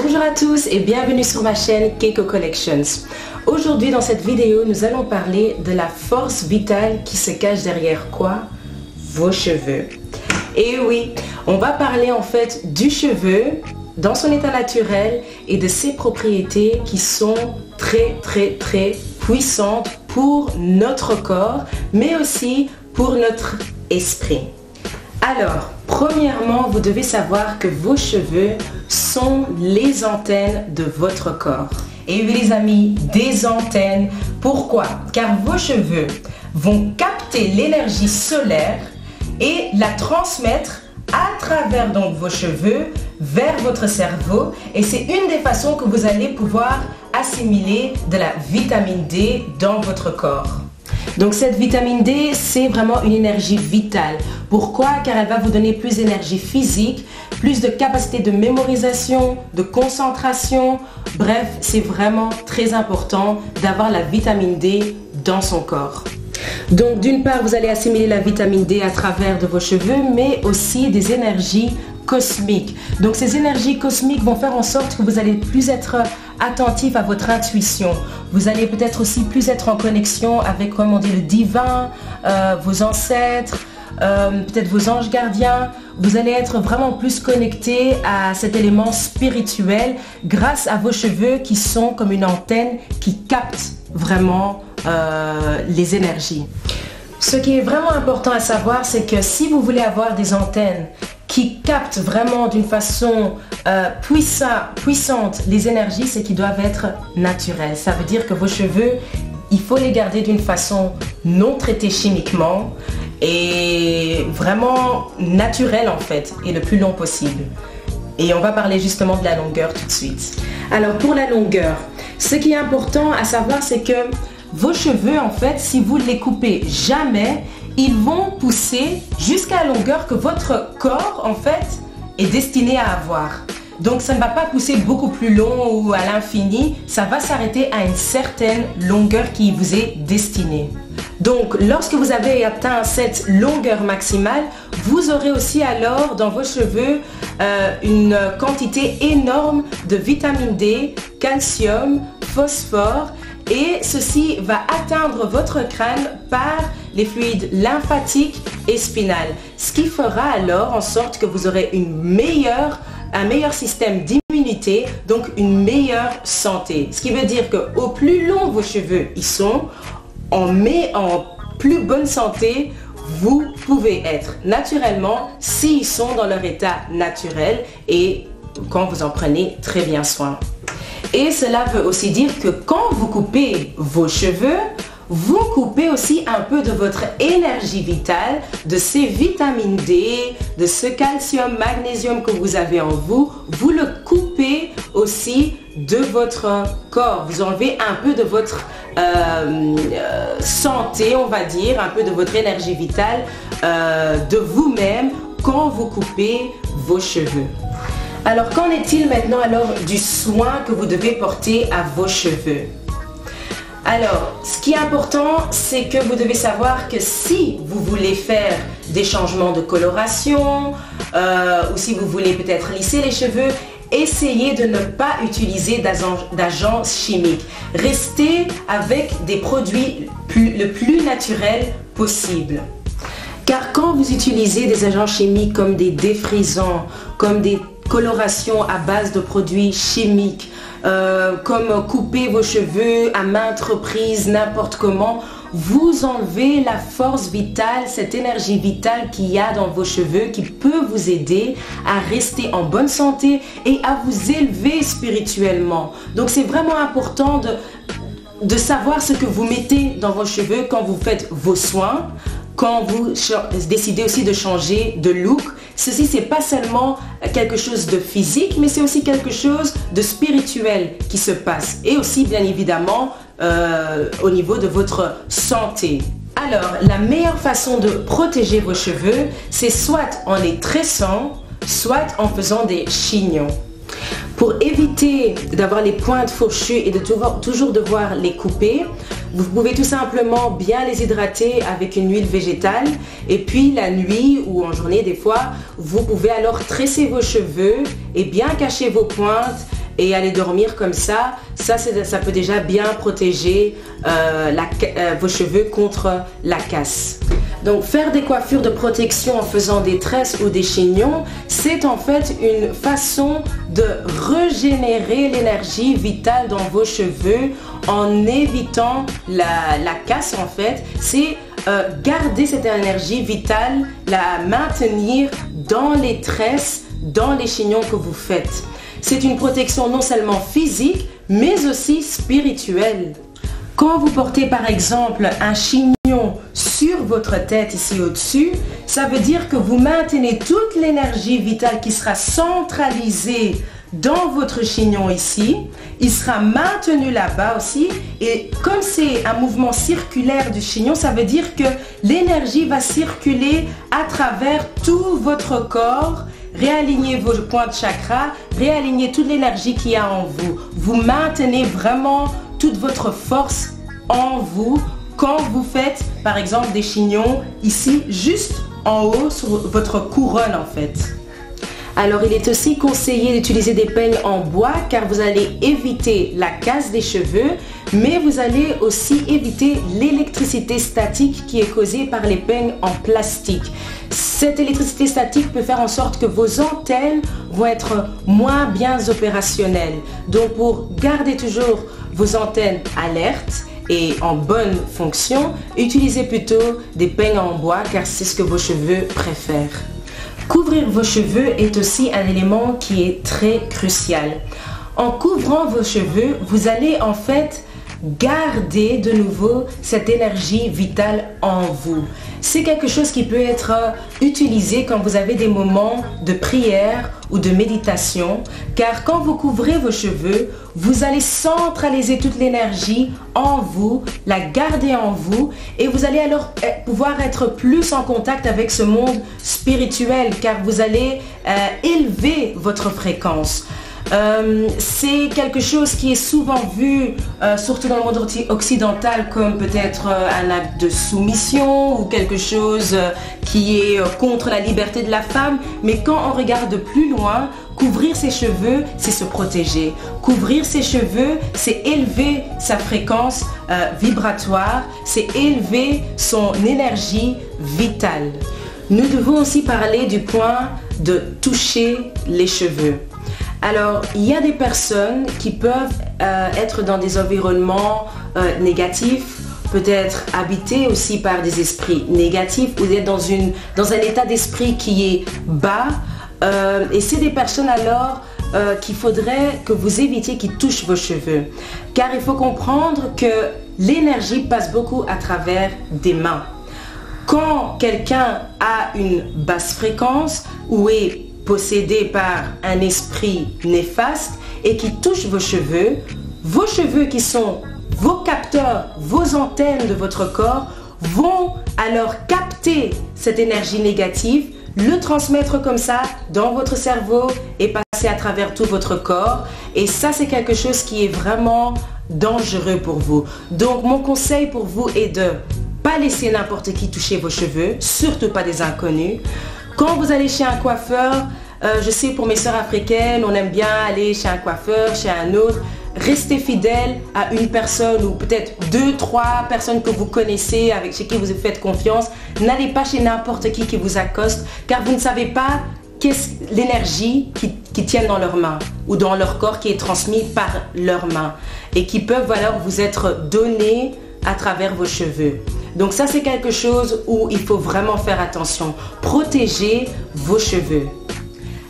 Bonjour à tous et bienvenue sur ma chaîne Keiko Collections. Aujourd'hui dans cette vidéo, nous allons parler de la force vitale qui se cache derrière quoi? Vos cheveux. Et oui, on va parler en fait du cheveu dans son état naturel et de ses propriétés qui sont très puissantes pour notre corps, mais aussi pour notre esprit. Alors, premièrement, vous devez savoir que vos cheveux sont les antennes de votre corps. Et oui les amis, des antennes. Pourquoi? Car vos cheveux vont capter l'énergie solaire et la transmettre à travers donc vos cheveux vers votre cerveau. Et c'est une des façons que vous allez pouvoir assimiler de la vitamine D dans votre corps. Donc cette vitamine D, c'est vraiment une énergie vitale. Pourquoi? Car elle va vous donner plus d'énergie physique, plus de capacité de mémorisation, de concentration. Bref, c'est vraiment très important d'avoir la vitamine D dans son corps. Donc d'une part, vous allez assimiler la vitamine D à travers de vos cheveux, mais aussi des énergies cosmiques. Donc ces énergies cosmiques vont faire en sorte que vous allez plus être attentif à votre intuition. Vous allez peut-être aussi plus être en connexion avec, comme on dit, le divin, vos ancêtres, peut-être vos anges gardiens. Vous allez être vraiment plus connecté à cet élément spirituel grâce à vos cheveux qui sont comme une antenne qui capte vraiment les énergies. Ce qui est vraiment important à savoir, c'est que si vous voulez avoir des antennes qui captent vraiment d'une façon puissante les énergies, c'est qu'ils doivent être naturels. Ça veut dire que vos cheveux, il faut les garder d'une façon non traitée chimiquement et vraiment naturelle en fait, et le plus long possible. Et on va parler justement de la longueur tout de suite. Alors pour la longueur, ce qui est important à savoir, c'est que vos cheveux en fait, si vous ne les coupez jamais, ils vont pousser jusqu'à la longueur que votre corps en fait est destiné à avoir. Donc ça ne va pas pousser beaucoup plus long ou à l'infini, ça va s'arrêter à une certaine longueur qui vous est destinée. Donc lorsque vous avez atteint cette longueur maximale, vous aurez aussi alors dans vos cheveux une quantité énorme de vitamine D, calcium, phosphore, et ceci va atteindre votre crâne par les fluides lymphatiques et spinal, ce qui fera alors en sorte que vous aurez un meilleur système d'immunité, donc une meilleure santé. Ce qui veut dire que au plus long vos cheveux ils sont, en plus bonne santé vous pouvez être naturellement s'ils sont dans leur état naturel et quand vous en prenez très bien soin. Et cela veut aussi dire que quand vous coupez vos cheveux, vous coupez aussi un peu de votre énergie vitale, de ces vitamines D, de ce calcium, magnésium que vous avez en vous. Vous le coupez aussi de votre corps. Vous enlevez un peu de votre santé, on va dire, un peu de votre énergie vitale de vous-même quand vous coupez vos cheveux. Alors qu'en est-il maintenant alors du soin que vous devez porter à vos cheveux? Alors, ce qui est important, c'est que vous devez savoir que si vous voulez faire des changements de coloration ou si vous voulez peut-être lisser les cheveux, essayez de ne pas utiliser d'agents chimiques. Restez avec des produits le plus naturels possible. Car quand vous utilisez des agents chimiques comme des défrisants, comme des colorations à base de produits chimiques, comme couper vos cheveux à maintes reprises, n'importe comment, vous enlevez la force vitale, cette énergie vitale qu'il y a dans vos cheveux qui peut vous aider à rester en bonne santé et à vous élever spirituellement. Donc c'est vraiment important de savoir ce que vous mettez dans vos cheveux quand vous faites vos soins, quand vous décidez aussi de changer de look. Ceci, c'est pas seulement quelque chose de physique, mais c'est aussi quelque chose de spirituel qui se passe. Et aussi, bien évidemment, au niveau de votre santé. Alors, la meilleure façon de protéger vos cheveux, c'est soit en les tressant, soit en faisant des chignons. Pour éviter d'avoir les pointes fourchues et de toujours devoir les couper, vous pouvez tout simplement bien les hydrater avec une huile végétale et puis la nuit ou en journée des fois, vous pouvez alors tresser vos cheveux et bien cacher vos pointes et aller dormir comme ça peut déjà bien protéger vos cheveux contre la casse. Donc faire des coiffures de protection en faisant des tresses ou des chignons, c'est en fait une façon de régénérer l'énergie vitale dans vos cheveux en évitant la casse en fait. C'est garder cette énergie vitale, la maintenir dans les tresses, dans les chignons que vous faites. C'est une protection non seulement physique, mais aussi spirituelle. Quand vous portez par exemple un chignon sur votre tête ici au-dessus, ça veut dire que vous maintenez toute l'énergie vitale qui sera centralisée dans votre chignon ici. Il sera maintenu là-bas aussi, et comme c'est un mouvement circulaire du chignon, ça veut dire que l'énergie va circuler à travers tout votre corps. Réalignez vos points de chakra, réalignez toute l'énergie qu'il y a en vous. Vous maintenez vraiment toute votre force en vous quand vous faites par exemple des chignons ici juste en haut sur votre couronne en fait. Alors il est aussi conseillé d'utiliser des peignes en bois car vous allez éviter la casse des cheveux, mais vous allez aussi éviter l'électricité statique qui est causée par les peignes en plastique. Cette électricité statique peut faire en sorte que vos antennes vont être moins bien opérationnelles. Donc pour garder toujours vos antennes alertes et en bonne fonction, utilisez plutôt des peignes en bois car c'est ce que vos cheveux préfèrent. Couvrir vos cheveux est aussi un élément qui est très crucial. En couvrant vos cheveux, vous allez en fait garder de nouveau cette énergie vitale en vous. C'est quelque chose qui peut être utilisé quand vous avez des moments de prière ou de méditation, car quand vous couvrez vos cheveux, vous allez centraliser toute l'énergie en vous, la garder en vous, et vous allez alors pouvoir être plus en contact avec ce monde spirituel, car vous allez élever votre fréquence. C'est quelque chose qui est souvent vu, surtout dans le monde occidental, comme peut-être un acte de soumission ou quelque chose qui est contre la liberté de la femme. Mais quand on regarde plus loin, couvrir ses cheveux, c'est se protéger. Couvrir ses cheveux, c'est élever sa fréquence vibratoire, c'est élever son énergie vitale. Nous devons aussi parler du point de toucher les cheveux. Alors, il y a des personnes qui peuvent être dans des environnements négatifs, peut-être habités aussi par des esprits négatifs ou être dans un état d'esprit qui est bas. Et c'est des personnes alors qu'il faudrait que vous évitiez qui touchent vos cheveux. Car il faut comprendre que l'énergie passe beaucoup à travers des mains. Quand quelqu'un a une basse fréquence ou est possédé par un esprit néfaste et qui touche vos cheveux qui sont vos capteurs, vos antennes de votre corps, vont alors capter cette énergie négative, le transmettre comme ça dans votre cerveau et passer à travers tout votre corps. Et ça, c'est quelque chose qui est vraiment dangereux pour vous. Donc, mon conseil pour vous est de pas laisser n'importe qui toucher vos cheveux, surtout pas des inconnus. Quand vous allez chez un coiffeur, je sais pour mes sœurs africaines, on aime bien aller chez un coiffeur, chez un autre. Restez fidèle à une personne ou peut-être 2-3 personnes que vous connaissez, chez qui vous faites confiance. N'allez pas chez n'importe qui vous accoste, car vous ne savez pas qu'est-ce l'énergie qui tiennent dans leurs mains ou dans leur corps qui est transmise par leurs mains et qui peuvent alors vous être données à travers vos cheveux. Donc ça, c'est quelque chose où il faut vraiment faire attention. Protégez vos cheveux.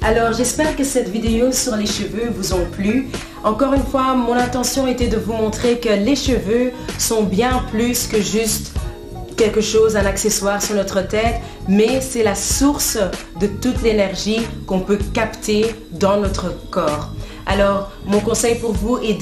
Alors j'espère que cette vidéo sur les cheveux vous ont plu. Encore une fois, mon intention était de vous montrer que les cheveux sont bien plus que juste quelque chose, un accessoire sur notre tête, mais c'est la source de toute l'énergie qu'on peut capter dans notre corps. Alors mon conseil pour vous est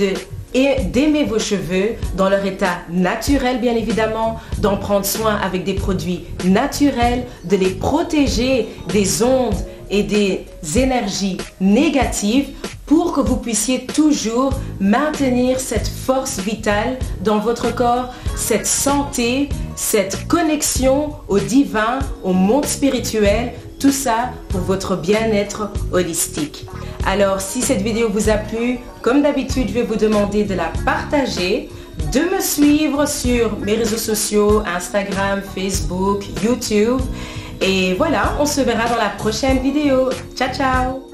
d'aimer vos cheveux dans leur état naturel bien évidemment, d'en prendre soin avec des produits naturels, de les protéger des ondes et des énergies négatives pour que vous puissiez toujours maintenir cette force vitale dans votre corps, cette santé, cette connexion au divin, au monde spirituel, tout ça pour votre bien-être holistique. Alors, si cette vidéo vous a plu, comme d'habitude, je vais vous demander de la partager, de me suivre sur mes réseaux sociaux, Instagram, Facebook, YouTube. Et voilà, on se verra dans la prochaine vidéo. Ciao, ciao!